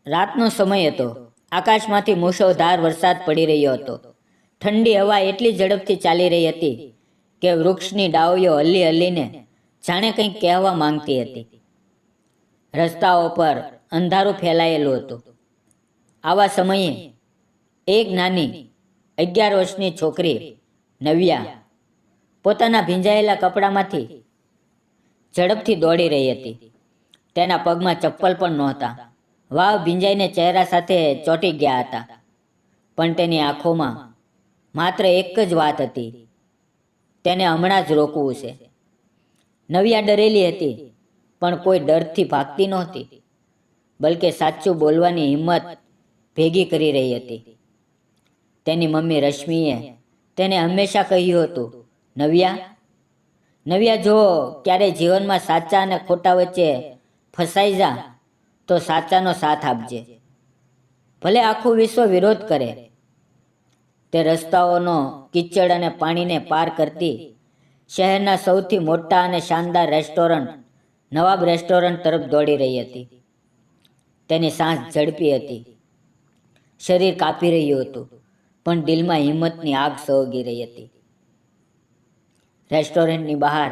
રાતનો સમય હતો. આકાશમાંથી મુશળધાર વરસાદ પડી રહ્યો હતો. ઠંડી હવા એટલી ઝડપથી ચાલી રહી હતી કે વૃક્ષની ડાળીઓ હલી હલીને જાણે કંઈક કહેવા માંગતી હતી. રસ્તાઓ પર અંધારું ફેલાયેલું હતું. આવા સમયે એક નાની 11 વર્ષની છોકરી નવ્યા પોતાના ભીંજાયેલા કપડામાંથી ઝડપથી દોડી રહી હતી. તેના પગમાં ચપ્પલ પણ નહોતા. વાવ ભીંજાઈને ચહેરા સાથે ચોંટી ગયા હતા. પણ તેની આંખોમાં માત્ર એક જ વાત હતી, તેને હમણાં જ રોકવું છે. નવ્યા ડરેલી હતી, પણ કોઈ ડરથી ભાગતી નહોતી, બલકે સાચું બોલવાની હિંમત ભેગી કરી રહી હતી. તેની મમ્મી રશ્મિએ તેને હંમેશા કહ્યું હતું, નવ્યા, જો ક્યારેય જીવનમાં સાચા અને ખોટા વચ્ચે ફસાઈ જા તો સાચાનો સાથ આપજે. ભલે આખું વિશ્વ વિરોધ કરે. તે રસ્તાઓનો કિચડ અને પાણીને પાર કરતી શહેરના સૌથી મોટા અને શાનદાર રેસ્ટોરન્ટ નવાબ રેસ્ટોરન્ટ તરફ દોડી રહી હતી. તેની સાંસ ઝડપી હતી. શરીર કાપી રહ્યું હતું, પણ દિલમાં હિંમતની આગ સળગી રહી હતી. રેસ્ટોરન્ટની બહાર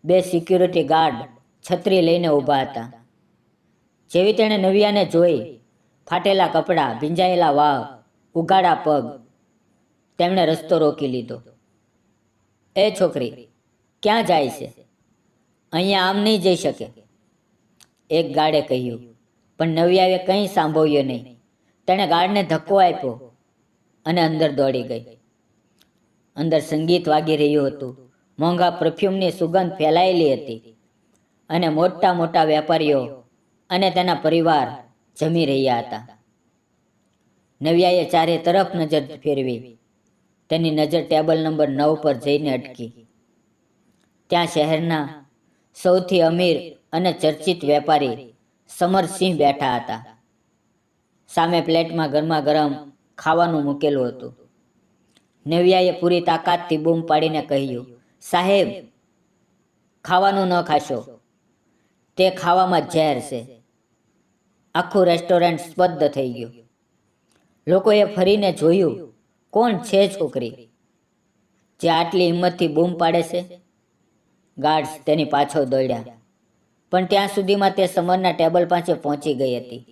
2 સિક્યુરિટી ગાર્ડ છત્રી લઈને ઊભા હતા. જેવી તેણે નવ્યાને જોઈ, ફાટેલા કપડાં, ભીંજાયેલા વાળ, ઉઘાડા પગ, તેમણે રસ્તો રોકી લીધો. એ છોકરી, ક્યાં જાય છે? અહીંયા આમ નહીં જઈ શકે, એક ગાર્ડે કહ્યું. પણ નવ્યાએ કંઈ સાંભળ્યું નહીં. તેણે ગાર્ડને ધક્કો આપ્યો અને અંદર દોડી ગઈ. અંદર સંગીત વાગી રહ્યું હતું. મોંઘા પરફ્યુમની સુગંધ ફેલાયેલી હતી અને મોટા મોટા વેપારીઓ અને તેના પરિવાર જમી રહ્યા હતા. નવ્યાએ ચારે તરફ નજર ફેરવી. તેની નજર ટેબલ નંબર 9 પર જઈને અટકી. ત્યાં શહેરના સૌથી અમીર અને ચર્ચિત વેપારી સમરસિંહ બેઠા હતા. સામે પ્લેટમાં ગરમા ગરમ ખાવાનું મૂકેલું હતું. નવ્યાએ પૂરી તાકાતથી બૂમ પાડીને કહ્યું, સાહેબ, ખાવાનું ન ખાશો, તે ખાવામાં ઝેર છે. આખું રેસ્ટોરન્ટ સ્તબ્ધ થઈ ગયું. લોકોએ ફરીને જોયું, કોણ છે છોકરી જે આટલી હિંમતથી બૂમ પાડે છે? ગાર્ડ્સ તેની પાછળ દોડ્યા, પણ ત્યાં સુધીમાં તે સમરના ટેબલ પાસે પહોંચી ગઈ હતી.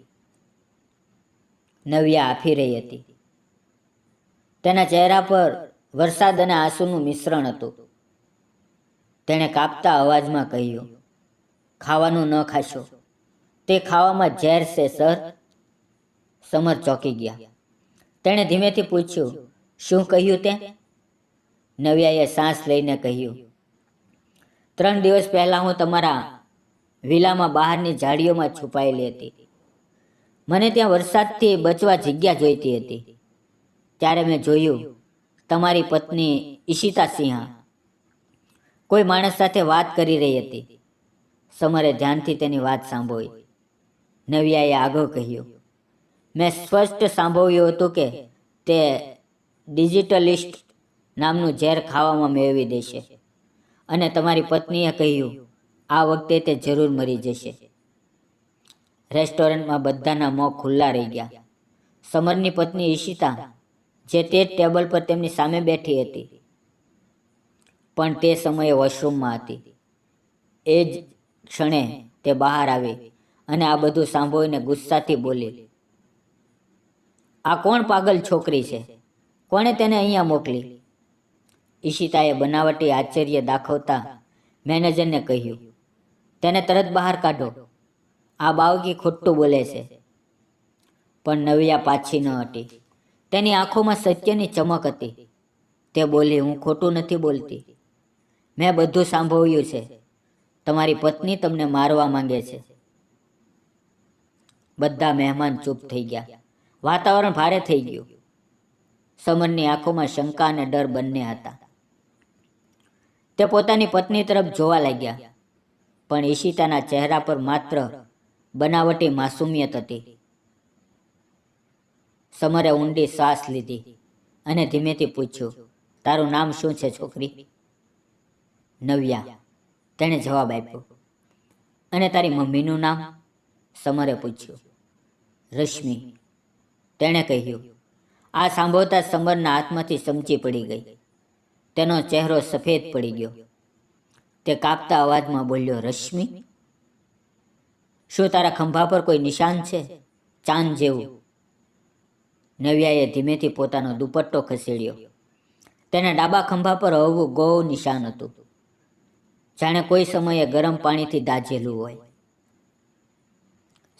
નવ્યા આફી રહી હતી. તેના ચહેરા પર વરસાદ અને આંસુનું મિશ્રણ હતું. તેણે કાપતા અવાજમાં કહ્યું, ખાવાનું ન ખાશો, તે ખાવામાં ઝેર છે સર. સમર ચોંકી ગયા. તેણે ધીમેથી પૂછ્યું, શું કહ્યું તે? નવ્યાએ સાંસ લઈને કહ્યું, 3 દિવસ પહેલાં હું તમારા વિલામાં બહારની ઝાડીઓમાં છુપાયેલી હતી. મને ત્યાં વરસાદથી બચવા જગ્યા જોઈતી હતી. ત્યારે મેં જોયું, તમારી પત્ની ઈશિતા સિંહા કોઈ માણસ સાથે વાત કરી રહી હતી. સમરે ધ્યાનથી તેની વાત સાંભળી. નવ્યાએ આગળ કહ્યું, મેં સ્પષ્ટ સાંભળ્યું હતું કે તે ડિજિટલિસ્ટ નામનું ઝેર ખાવામાં મેળવી દેશે અને તમારી પત્નીએ કહ્યું, આ વખતે તે જરૂર મરી જશે. રેસ્ટોરન્ટમાં બધાના મોં ખુલ્લા રહી ગયા. સમરની પત્ની ઈશિતા, જે તે જ ટેબલ પર તેમની સામે બેઠી હતી, પણ તે સમયે વોશરૂમમાં હતી. એ જ ક્ષણે તે બહાર આવી અને આ બધું સાંભળીને ગુસ્સાથી બોલી, આ કોણ પાગલ છોકરી છે? કોણે તેને અહીંયા મોકલી? ઈશિતાએ બનાવટી આશ્ચર્ય દાખવતા મેનેજરને કહ્યું, તેને તરત બહાર કાઢો, આ બાળકી ખોટું બોલે છે. પણ નવ્યા પાછી ન હટી. તેની આંખોમાં સત્યની ચમક હતી. તે બોલી, હું ખોટું નથી બોલતી. મેં બધું સાંભળ્યું છે. તમારી પત્ની તમને મારવા માંગે છે. બધા મહેમાન ચૂપ થઈ ગયા. વાતાવરણ ભારે થઈ ગયું. સમરની આંખોમાં શંકા અને ડર બંને હતા. તે પોતાની પત્ની તરફ જોવા લાગ્યા, પણ ઈશિતાના ચહેરા પર માત્ર બનાવટી માસુમિયત હતી. સમરે ઊંડી શ્વાસ લીધી અને ધીમેથી પૂછ્યું, તારું નામ શું છે છોકરી? નવ્યા, તેણે જવાબ આપ્યો. અને તારી મમ્મીનું નામ? સમરે પૂછ્યું. રશ્મિ, તેણે કહ્યું. આ સાંભળતા સમરના હાથમાંથી સમચી પડી ગઈ. તેનો ચહેરો સફેદ પડી ગયો. તે કાપતા અવાજમાં બોલ્યો, રશ્મિ, શું તારા ખંભા પર કોઈ નિશાન છે, ચાંદ જેવું? નવ્યાએ ધીમેથી પોતાનો દુપટ્ટો ખસેડ્યો. તેના ડાબા ખંભા પર હળવું ગૌ નિશાન હતું, જાણે કોઈ સમયે ગરમ પાણીથી દાઝેલું હોય.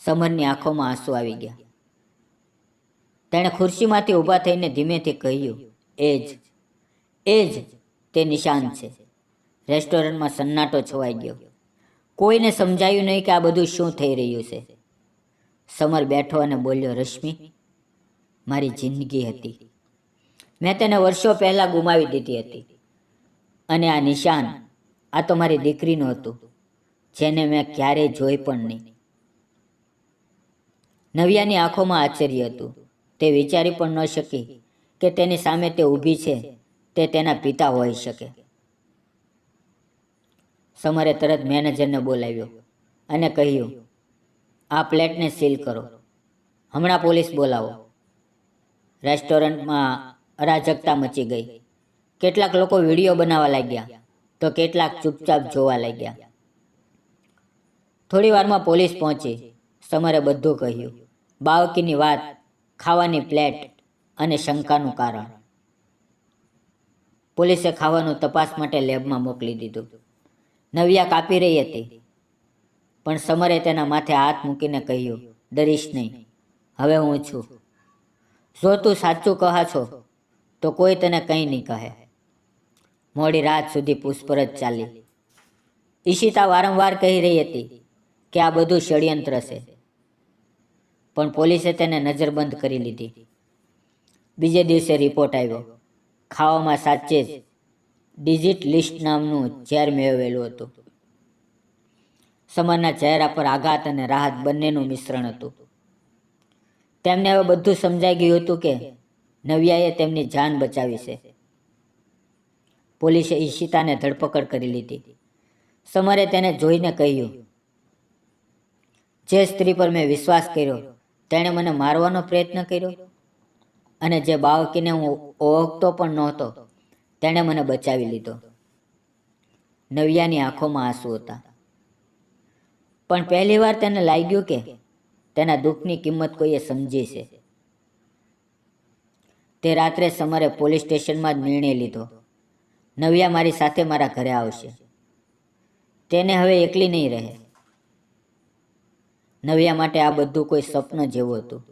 સમરની આંખોમાં આંસુ આવી ગયા. તેણે ખુરશીમાંથી ઊભા થઈને ધીમેથી કહ્યું, એ જ તે નિશાન છે. રેસ્ટોરન્ટમાં સન્નાટો છવાઈ ગયો. કોઈને સમજાયું નહીં કે આ બધું શું થઈ રહ્યું છે. સમર બેઠો અને બોલ્યો, રશ્મિ, મારી જિંદગી હતી. મેં તેને વર્ષો પહેલાં ગુમાવી દીધી હતી. અને આ નિશાન, આ તો મારી દીકરીનું હતું, જેને મેં ક્યારેય જોઈ પણ નહીં. નવ્યાની આંખોમાં આશ્ચર્ય હતું. તે વિચારી પણ ન શકી કે તેની સામે તે ઊભી છે તે તેના પિતા હોઈ શકે. સમરે તરત મેનેજરને બોલાવ્યો અને કહ્યું, આ પ્લેટને સીલ કરો. હમણાં પોલીસ બોલાવો. રેસ્ટોરન્ટમાં અરાજકતા મચી ગઈ. કેટલાક લોકો વિડીયો બનાવવા લાગ્યા તો કેટલાક ચૂપચાપ જોવા લાગ્યા. થોડી વારમાં પોલીસ પહોંચી. સમરે બધું કહ્યું, બાળકીની વાત, ખાવાની પ્લેટ અને શંકાનું કારણ. પોલીસે ખાવાનું તપાસ માટે લેબમાં મોકલી દીધું. નવ્યા કાપી રહી હતી, પણ સમરે તેના માથે હાથ મૂકીને કહ્યું, ડરીશ નહીં, હવે હું છું. જો તું સાચું કહા છો તો કોઈ તને કંઈ નહીં કહે. મોડી રાત સુધી પૂછપરછ ચાલી. ઈશિતા વારંવાર કહી રહી હતી કે આ બધું ષડયંત્ર છે, પણ પોલીસે તેને નજરબંધ કરી લીધી. બીજે દિવસે રિપોર્ટ આવ્યો. ખાવામાં સાચે જ ડિજિટ લિસ્ટ નામનું ઝેર મેળવેલું હતું. સમરના ચહેરા પર આઘાત અને રાહત બંનેનું મિશ્રણ હતું. તેમને હવે બધું સમજાઈ ગયું હતું કે નવ્યાએ તેમની જાન બચાવી છે. પોલીસે ઈશિતાને ધરપકડ કરી લીધી. સમરે તેને જોઈને કહ્યું, જે સ્ત્રી પર મેં વિશ્વાસ કર્યો તેણે મને મારવાનો પ્રયત્ન કર્યો, અને જે બાળકીને હું ઓળખતો પણ નહોતો તેણે મને બચાવી લીધો. નવ્યાની આંખોમાં આંસુ હતા, પણ પહેલીવાર તેને લાગ્યું કે તેના દુઃખની કિંમત કોઈએ સમજી છે. તે રાત્રે સમરે પોલીસ સ્ટેશનમાં જ નિર્ણય લીધો, નવ્યા મારી સાથે મારા ઘરે આવશે. તેને હવે એકલી નહીં રહે. નવ્યા માટે આ બધું કોઈ સ્વપ્ન જેવું હતું.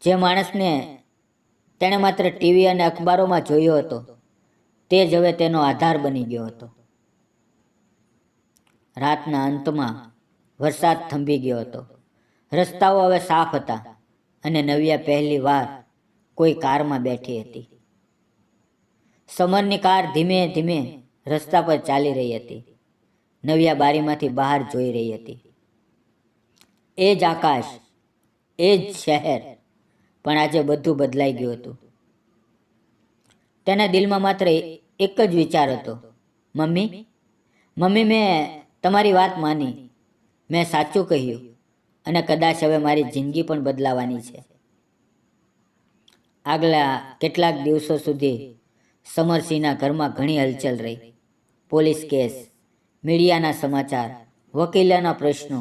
જે માણસને તેણે માત્ર ટીવી અને અખબારોમાં જોયો હતો તે જ હવે તેનો આધાર બની ગયો હતો. રાતના અંતમાં વરસાદ થંભી ગયો હતો. રસ્તાઓ હવે સાફ હતા અને નવ્યા પહેલી વાર કોઈ કારમાં બેઠી હતી. સમરની કાર ધીમે ધીમે રસ્તા પર ચાલી રહી હતી. નવ્યા બારીમાંથી બહાર જોઈ રહી હતી. એ જ આકાશ, એ જ શહેર, પણ આજે બધું બદલાઈ ગયું હતું. તેના દિલમાં માત્ર એક જ વિચાર હતો, મમ્મી, મમ્મી, મેં તમારી વાત માની, મેં સાચું કહ્યું, અને કદાચ હવે મારી જિંદગી પણ બદલાવાની છે. આગલા કેટલાક દિવસો સુધી સમરસિંહના ઘરમાં ઘણી હલચલ રહી. પોલીસ કેસ, મીડિયાના સમાચાર, વકીલોના પ્રશ્નો,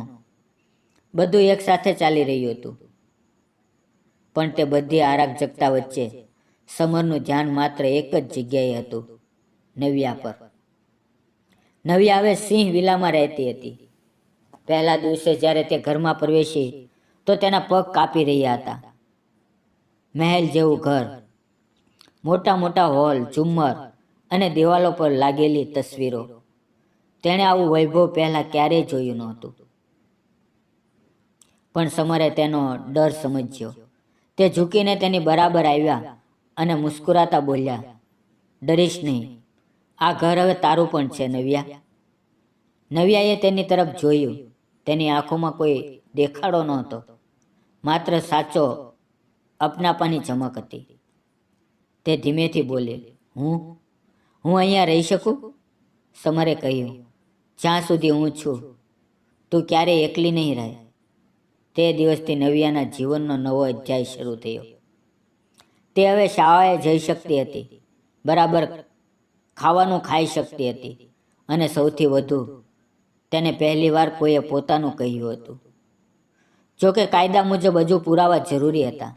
બધું એકસાથે ચાલી રહ્યું હતું. પણ તે બધી અરાજકતા વચ્ચે સમરનું ધ્યાન માત્ર એક જ જગ્યાએ હતું, નવ્યા પર. નવ્યા હવે સિંહ વિલામાં રહેતી હતી. પહેલા દિવસે જ્યારે તે ઘરમાં પ્રવેશી તો તેના પગ કાપી રહ્યા હતા. મહેલ જેવું ઘર, મોટા મોટા હોલ, ઝુમ્મર અને દિવાલો પર લાગેલી તસવીરો. તેણે આવું વૈભવ પહેલાં ક્યારેય જોયું નહોતું. પણ સમરે તેનો ડર સમજ્યો. તે ઝૂકીને તેની બરાબર આવ્યા અને મુસ્કુરાતા બોલ્યા, ડરીશ નહીં, આ ઘર હવે તારું પણ છે, નવ્યા. નવ્યાએ તેની તરફ જોયું. તેની આંખોમાં કોઈ દેખાડો નહોતો, માત્ર સાચો અપનાપાની ચમક હતી. તે ધીમેથી બોલી, હું અહીંયા રહી શકું? સમરે કહ્યું, જ્યાં સુધી હું છું તું ક્યારેય એકલી નહીં રહે. તે દિવસથી નવ્યાના જીવનનો નવો અધ્યાય શરૂ થયો. તે હવે શાળાએ જઈ શકતી હતી, બરાબર ખાવાનું ખાઈ શકતી હતી, અને સૌથી વધુ તેને પહેલીવાર કોઈએ પોતાનું કહ્યું હતું. જોકે કાયદા મુજબ હજુ પુરાવા જરૂરી હતા.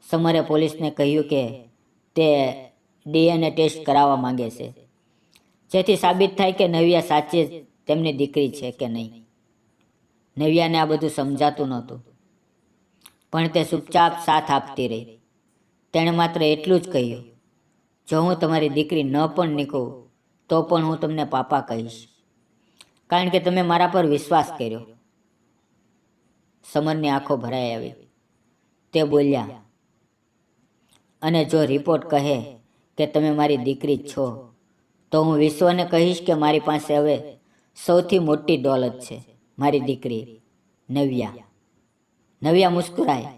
સમરે પોલીસને કહ્યું કે તે DNA ટેસ્ટ કરાવવા માંગે છે, જેથી સાબિત થાય કે નવ્યા સાચે જ તેમની દીકરી છે કે નહીં. નવ્યાને આ બધું સમજાતું નહોતું, પણ તે ચૂપચાપ સાથ આપતી રહી. તેણે માત્ર એટલું જ કહ્યું, જો હું તમારી દીકરી ન પણ નીકળું તો પણ હું તમને પાપા કહીશ, કારણ કે તમે મારા પર વિશ્વાસ કર્યો. સમરની આંખો ભરાઈ આવી. તે બોલ્યા, અને જો રિપોર્ટ કહે કે તમે મારી દીકરી જ છો, તો હું વિશ્વને કહીશ કે મારી પાસે હવે સૌથી મોટી દોલત છે, મારી દીકરી નવ્યા. નવ્યા મુસ્કુરાઈ.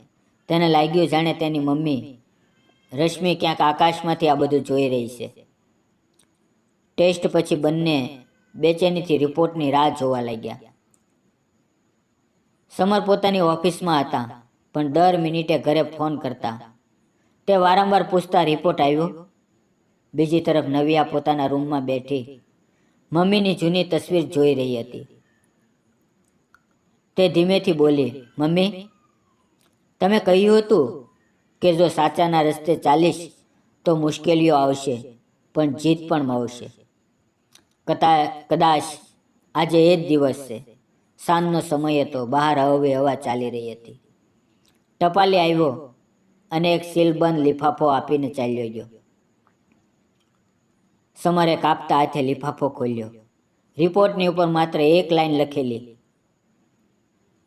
તેને લાગ્યું જાણે તેની મમ્મી રશ્મિ ક્યાંક આકાશમાંથી આ બધું જોઈ રહી છે. ટેસ્ટ પછી બંને બેચેનીથી રિપોર્ટની રાહ જોવા લાગ્યા. સમર પોતાની ઓફિસમાં હતા, પણ દર મિનિટે ઘરે ફોન કરતા. તે વારંવાર પૂછતા, રિપોર્ટ આવ્યો? બીજી તરફ નવ્યા પોતાના રૂમમાં બેઠી મમ્મીની જૂની તસવીર જોઈ રહી હતી. તે ધીમેથી બોલી, મમ્મી, તમે કહ્યું હતું કે જો સાચાના રસ્તે ચાલીશ તો મુશ્કેલીઓ આવશે, પણ જીત પણ મળશે. કદાચ આજે એ જ દિવસ છે. સાંજનો સમય હતો. બહાર હળવી હવા ચાલી રહી હતી. ટપાલી આવ્યો અને એક સીલબંધ લિફાફો આપીને ચાલ્યો ગયો. સમરે કાપતા હાથે લિફાફો ખોલ્યો. રિપોર્ટની ઉપર માત્ર એક લાઈન લખેલી,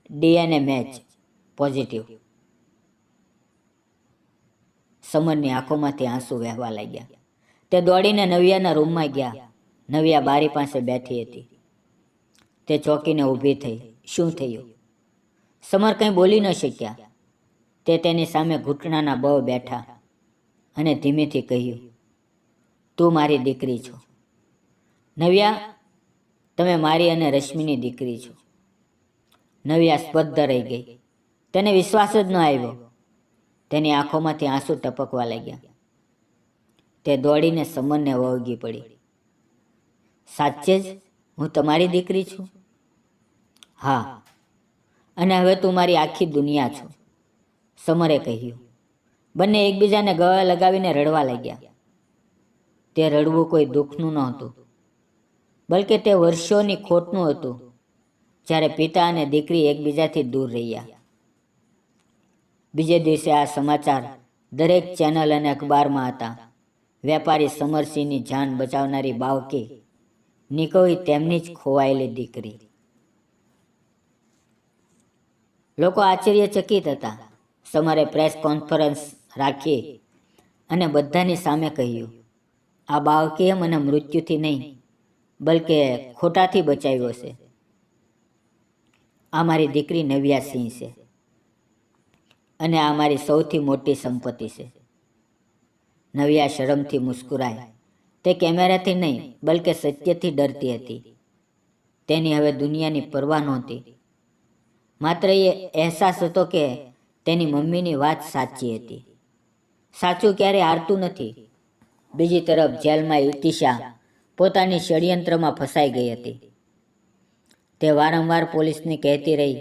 DNA મેચ પોઝિટિવ. સમરની આંખોમાંથી આંસુ વહેવા લાગ્યા. તે દોડીને નવ્યાના રૂમમાં ગયા. નવ્યા બારી પાસે બેઠી હતી. તે ચોંકીને ઊભી થઈ. શું થયું? સમર કંઈ બોલી ન શક્યા. તે તેની સામે ઘૂંટણાના બળ બેઠા અને ધીમેથી કહ્યું, તું મારી દીકરી છો. નવ્યા, તમે મારી અને રશ્મિની દીકરી છો. નવ્યા સ્તબ્ધ રહી ગઈ. તેને વિશ્વાસ જ ન આવ્યો. તેની આંખોમાંથી આંસુ ટપકવા લાગ્યા. તે દોડીને સમરને વળગી પડી. સાચે જ હું તમારી દીકરી છું? હા, અને હવે તું મારી આખી દુનિયા છો, સમરે કહ્યું. બંને એકબીજાને ગળે લગાવીને રડવા લાગ્યા. તે રડવું કોઈ દુઃખનું નહોતું, બલકે તે વર્ષોની ખોટનું હતું, જ્યારે પિતા અને દીકરી એકબીજાથી દૂર રહ્યા. બીજે દિવસે આ સમાચાર દરેક ચેનલ અને અખબારમાં હતા. વેપારી સમરસિંહની જાન બચાવનારી બાવકી નીકળી તેમની જ ખોવાયેલી દીકરી. લોકો આશ્ચર્યચકિત હતા. સમરે પ્રેસ કોન્ફરન્સ રાખી અને બધાની સામે કહ્યું, આ બાળકીએ મને મૃત્યુથી નહીં, બલકે ખોટાથી બચાવ્યો છે. આ મારી દીકરી નવ્યા સિંહ છે, અને આ મારી સૌથી મોટી સંપત્તિ છે. નવ્યા શરમથી મુસ્કુરાઈ. તે કેમેરાથી નહીં, બલકે સત્યથી ડરતી હતી. તેની હવે દુનિયાની પરવા નહોતી. માત્ર એ અહેસાસ હતો કે તેની મમ્મીની વાત સાચી હતી. સાચું ક્યારે હારતું નથી. બીજી તરફ જેલમાં ઇતિશા પોતાની ષડયંત્રમાં ફસાઈ ગઈ હતી. તે વારંવાર પોલીસને કહેતી રહી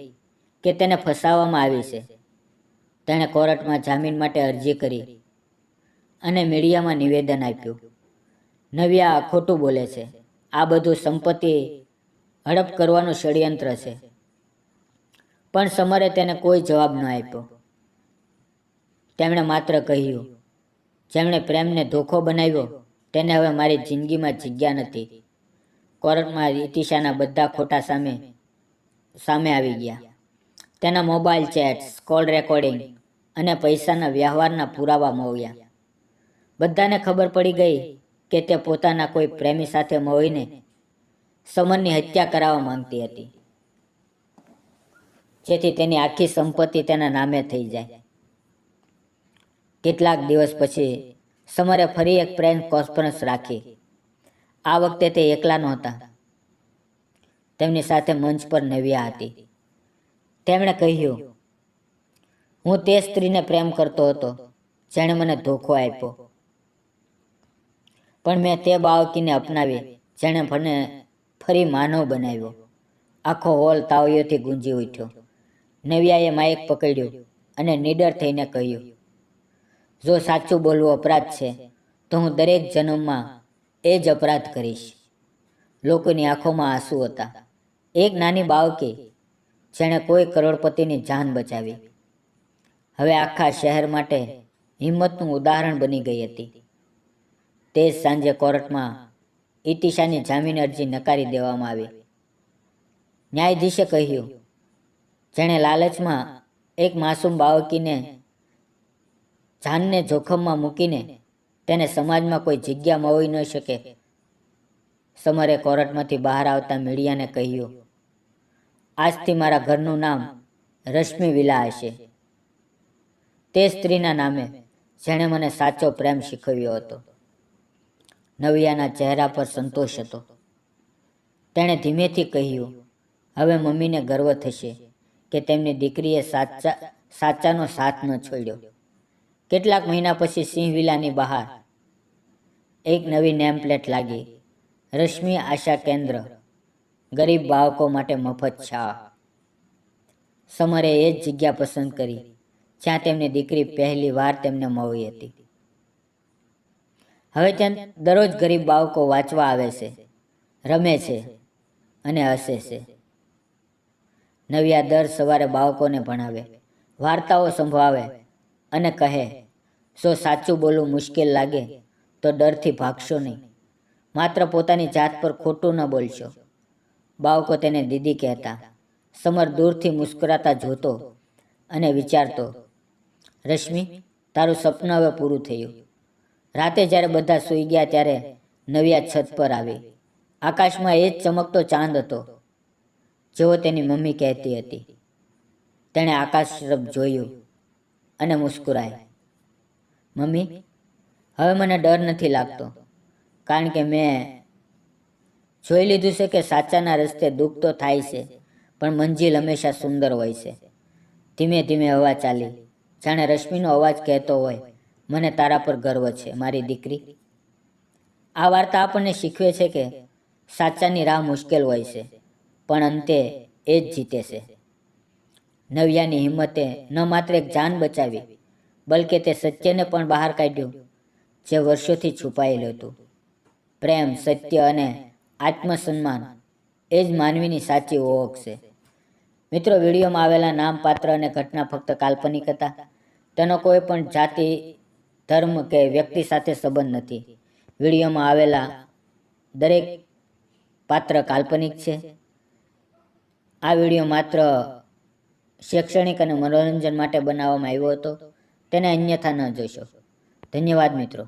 કે તેને ફસાવવામાં આવી છે. તેણે કોર્ટમાં જામીન માટે અરજી કરી અને મીડિયામાં નિવેદન આપ્યું. નવ્યા ખોટું બોલે છે. આ બધું સંપત્તિ હડપ કરવાનું ષડયંત્ર છે. પણ સમરે તેને કોઈ જવાબ ન આપ્યો. તેમણે માત્ર કહ્યું, જેમણે પ્રેમને ધોખો બનાવ્યો તેને હવે મારી જિંદગીમાં જગ્યા નથી. કોર્ટમાં ઇતિશાના બધા ખોટા સામે આવી ગયા. તેના મોબાઈલ ચેટ્સ, કોલ રેકોર્ડિંગ અને પૈસાના વ્યવહારના પુરાવા મળ્યા. બધાને ખબર પડી ગઈ કે તે પોતાના કોઈ પ્રેમી સાથે મળીને સમરની હત્યા કરાવવા માંગતી હતી, જેથી તેની આખી સંપત્તિ તેના નામે થઈ જાય. કેટલાક દિવસ પછી સમરે ફરી એક પ્રેસ કોન્ફરન્સ રાખી. આ વખતે તે એકલા નહોતા. તેમની સાથે મંચ પર નવ્યા હતી. તેમણે કહ્યું, હું તે સ્ત્રીને પ્રેમ કરતો હતો જેણે મને ધોખો આપ્યો, પણ મેં તે બાળકીને અપનાવી જેણે મને ફરી માનવ બનાવ્યો. આખો હોલ તાળીઓથી ગુંજી ઉઠ્યો. નવ્યાએ માઇક પકડ્યું અને નીડર થઈને કહ્યું, જો સાચું બોલવું અપરાધ છે તો હું દરેક જન્મમાં એ જ અપરાધ કરીશ. લોકોની આંખોમાં આંસુ હતા. એક નાની બાળકી જેણે કોઈ કરોડપતિની જાન બચાવી, હવે આખા શહેર માટે હિંમતનું ઉદાહરણ બની ગઈ હતી. તે જ સાંજે કોર્ટમાં ઇતિશાની જામીન અરજી નકારી દેવામાં આવી. ન્યાયાધીશે કહ્યું, જેણે લાલચમાં એક માસૂમ બાળકીને જાનને જોખમમાં મૂકીને તેને સમાજમાં કોઈ જગ્યા મળી ન શકે. સમરે કોર્ટમાંથી બહાર આવતા મીડિયાને કહ્યું, આજથી મારા ઘરનું નામ રશ્મિ વિલા હશે, તે સ્ત્રીના નામે જેણે મને સાચો પ્રેમ શીખવ્યો હતો. નવ્યાના ચહેરા પર સંતોષ હતો. તેણે ધીમેથી કહ્યું, હવે મમ્મીને ગર્વ થશે કે તેમની દીકરીએ સાચાનો સાથ ન છોડ્યો. કેટલાક મહિના પછી સિંહ વિલાની બહાર એક નવી નેમ પ્લેટ લાગી, રશ્મિ આશા કેન્દ્ર, ગરીબ બાળકો માટે મફત શાળા. સમરે એ જ જગ્યા પસંદ કરી જ્યાં તેમની દીકરી પહેલી વાર તેમને મળી હતી. હવે ત્યાં દરરોજ ગરીબ બાળકો વાંચવા આવે છે, રમે છે અને હસે છે. નવ્યા દર સવારે બાળકોને ભણાવે, વાર્તાઓ સંભળાવે અને કહે, જો સાચું બોલવું મુશ્કેલ લાગે તો ડરથી ભાગશો નહીં, માત્ર પોતાની જાત પર ખોટું ન બોલશો. બાળકો તેને દીદી કહેતા. સમર દૂરથી મુસ્કરાતા જોતો અને વિચારતો, રશ્મિ, તારું સપનું હવે પૂરું થયું. રાતે જ્યારે બધા સૂઈ ગયા ત્યારે નવ્યા છત પર આવી. આકાશમાં એ જ ચમકતો ચાંદ હતો જેવો તેની મમ્મી કહેતી હતી. તેણે આકાશ તરફ જોયું અને મુસ્કુરાઈ. મમ્મી, હવે મને ડર નથી લાગતો, કારણ કે મેં જોઈ લીધું છે કે સાચાના રસ્તે દુઃખ તો થાય છે, પણ મંજિલ હંમેશા સુંદર હોય છે. ધીમે ધીમે હવા ચાલી, જાણે રશ્મિનો અવાજ કહેતો હોય, મને તારા પર ગર્વ છે મારી દીકરી. આ વાર્તા આપણને શીખવે છે કે સાચાની રાહ મુશ્કેલ હોય છે, પણ અંતે એ જ જીતે છે. નવ્યાની હિંમતે ન માત્ર એક જાન બચાવી, બલકે તે સત્યને પણ બહાર કાઢ્યું જે વર્ષોથી છુપાયેલું હતું. પ્રેમ, સત્ય અને આત્મસન્માન એ જ માનવીની સાચી ઓળખ છે. મિત્રો, વિડીયોમાં આવેલા નામ, પાત્ર અને ઘટના ફક્ત કાલ્પનિક હતા. તેનો કોઈ પણ જાતિ, ધર્મ કે વ્યક્તિ સાથે સંબંધ નથી. વિડીયોમાં આવેલા દરેક પાત્ર કાલ્પનિક છે. આ વિડીયો માત્ર શૈક્ષણિક અને મનોરંજન માટે બનાવવામાં આવ્યો હતો. તેને અન્યથા ન જોશો. ધન્યવાદ મિત્રો.